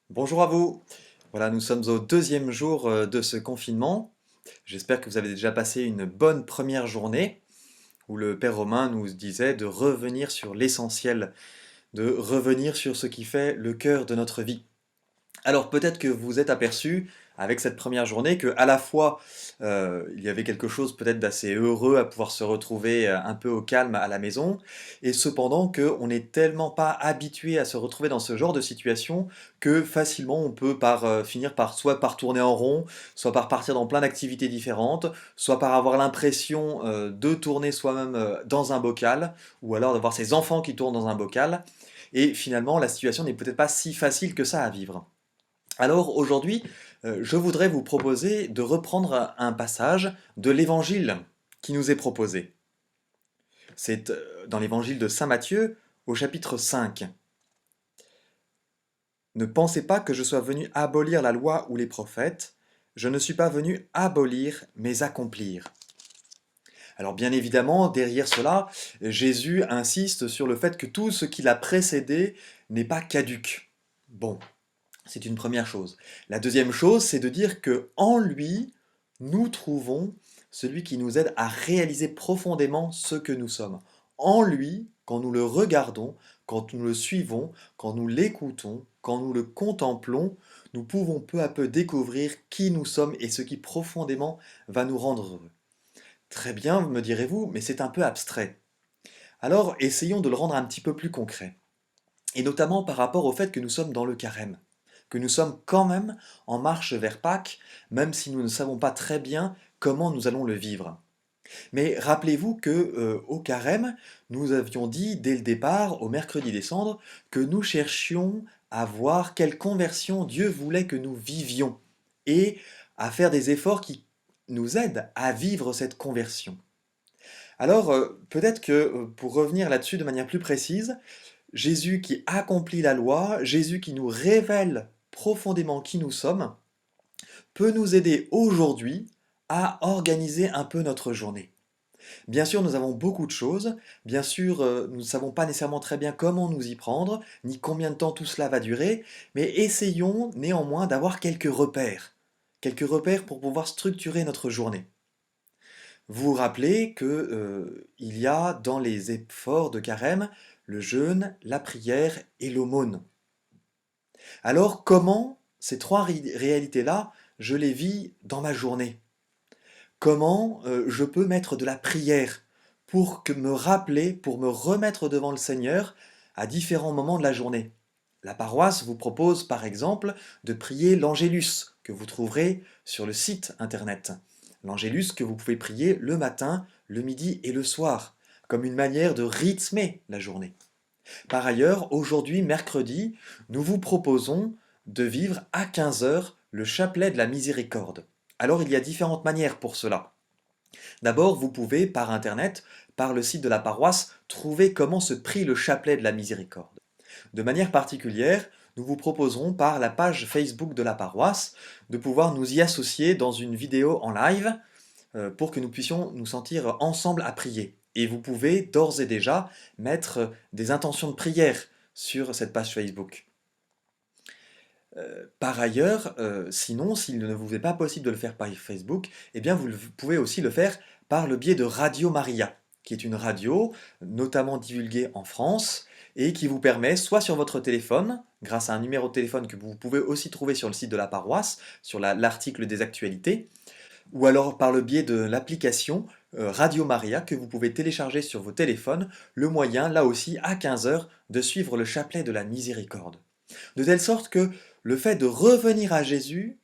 Bonjour à vous. Voilà, nous sommes au deuxième jour de ce confinement. J'espère que vous avez déjà passé une bonne première journée où le Père Romain nous disait de revenir sur l'essentiel, de revenir sur ce qui fait le cœur de notre vie. Alors peut-être que vous vous êtes aperçu avec cette première journée que à la fois il y avait quelque chose peut-être d'assez heureux à pouvoir se retrouver un peu au calme à la maison, et cependant qu'on n'est tellement pas habitué à se retrouver dans ce genre de situation que facilement on peut finir par soit par tourner en rond, soit par partir dans plein d'activités différentes, soit par avoir l'impression de tourner soi-même dans un bocal, ou alors d'avoir ses enfants qui tournent dans un bocal, et finalement la situation n'est peut-être pas si facile que ça à vivre. Alors aujourd'hui, je voudrais vous proposer de reprendre un passage de l'évangile qui nous est proposé. C'est dans l'évangile de saint Matthieu au chapitre 5. Ne pensez pas que je sois venu abolir la loi ou les prophètes. Je ne suis pas venu abolir, mais accomplir. Alors bien évidemment, derrière cela, Jésus insiste sur le fait que tout ce qui l'a précédé n'est pas caduc. Bon, c'est une première chose. La deuxième chose, c'est de dire que en lui, nous trouvons celui qui nous aide à réaliser profondément ce que nous sommes. En lui, quand nous le regardons, quand nous le suivons, quand nous l'écoutons, quand nous le contemplons, nous pouvons peu à peu découvrir qui nous sommes et ce qui profondément va nous rendre heureux. Très bien, me direz-vous, mais c'est un peu abstrait. Alors essayons de le rendre un petit peu plus concret. Et notamment par rapport au fait que nous sommes dans le carême, que nous sommes quand même en marche vers Pâques, même si nous ne savons pas très bien comment nous allons le vivre. Mais rappelez-vous que au carême, nous avions dit dès le départ, au mercredi des cendres, que nous cherchions à voir quelle conversion Dieu voulait que nous vivions et à faire des efforts qui nous aident à vivre cette conversion. Alors, peut-être que pour revenir là-dessus de manière plus précise, Jésus qui accomplit la loi, Jésus qui nous révèle profondément qui nous sommes, peut nous aider aujourd'hui à organiser un peu notre journée. Bien sûr, nous avons beaucoup de choses, bien sûr, nous ne savons pas nécessairement très bien comment nous y prendre, ni combien de temps tout cela va durer, mais essayons néanmoins d'avoir quelques repères pour pouvoir structurer notre journée. Vous vous rappelez que, il y a dans les efforts de carême le jeûne, la prière et l'aumône. Alors comment ces trois réalités-là, je les vis dans ma journée? Comment je peux mettre de la prière pour me rappeler, pour me remettre devant le Seigneur à différents moments de la journée? La paroisse vous propose par exemple de prier l'Angélus que vous trouverez sur le site internet. L'Angélus que vous pouvez prier le matin, le midi et le soir, comme une manière de rythmer la journée. Par ailleurs, aujourd'hui, mercredi, nous vous proposons de vivre à 15 heures le chapelet de la miséricorde. Alors il y a différentes manières pour cela. D'abord, vous pouvez, par internet, par le site de la paroisse, trouver comment se prie le chapelet de la miséricorde. De manière particulière, nous vous proposerons par la page Facebook de la paroisse de pouvoir nous y associer dans une vidéo en live pour que nous puissions nous sentir ensemble à prier. Et vous pouvez d'ores et déjà mettre des intentions de prière sur cette page Facebook. Par ailleurs, sinon, s'il ne vous est pas possible de le faire par Facebook, eh bien vous pouvez aussi le faire par le biais de Radio Maria, qui est une radio notamment divulguée en France et qui vous permet, soit sur votre téléphone, grâce à un numéro de téléphone que vous pouvez aussi trouver sur le site de la paroisse, sur l'article des actualités, ou alors par le biais de l'application Radio Maria que vous pouvez télécharger sur vos téléphones, le moyen, là aussi, à 15 heures, de suivre le chapelet de la miséricorde. De telle sorte que le fait de revenir à Jésus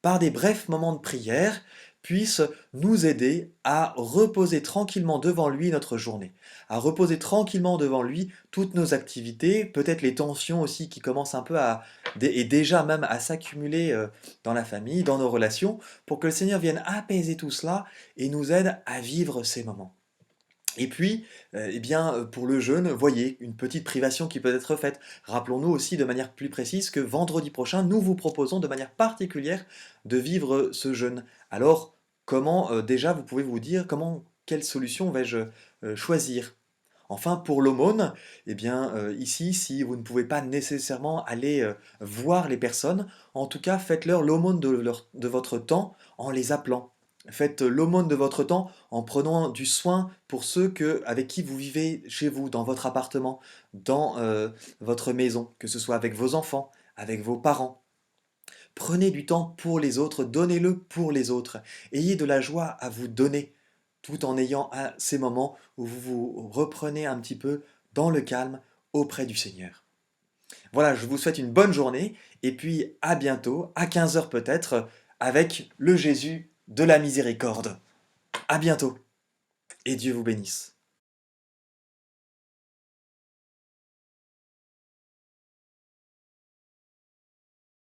par des brefs moments de prière puisse nous aider à reposer tranquillement devant lui notre journée, à reposer tranquillement devant lui toutes nos activités, peut-être les tensions aussi qui commencent un peu et déjà même à s'accumuler dans la famille, dans nos relations, pour que le Seigneur vienne apaiser tout cela et nous aide à vivre ces moments. Et puis, eh bien, pour le jeûne, voyez, une petite privation qui peut être faite. Rappelons-nous aussi de manière plus précise que vendredi prochain, nous vous proposons de manière particulière de vivre ce jeûne. Alors, comment, déjà, vous pouvez vous dire, quelle solution vais-je choisir? Enfin, pour l'aumône, eh bien, ici, si vous ne pouvez pas nécessairement aller voir les personnes, en tout cas, faites-leur l'aumône de votre temps en les appelant. Faites l'aumône de votre temps en prenant du soin pour ceux avec qui vous vivez chez vous, dans votre appartement, dans votre maison, que ce soit avec vos enfants, avec vos parents. Prenez du temps pour les autres, donnez-le pour les autres. Ayez de la joie à vous donner, tout en ayant ces moments où vous vous reprenez un petit peu dans le calme auprès du Seigneur. Voilà, je vous souhaite une bonne journée et puis à bientôt, à 15 heures peut-être, avec le Jésus de la miséricorde. À bientôt et Dieu vous bénisse.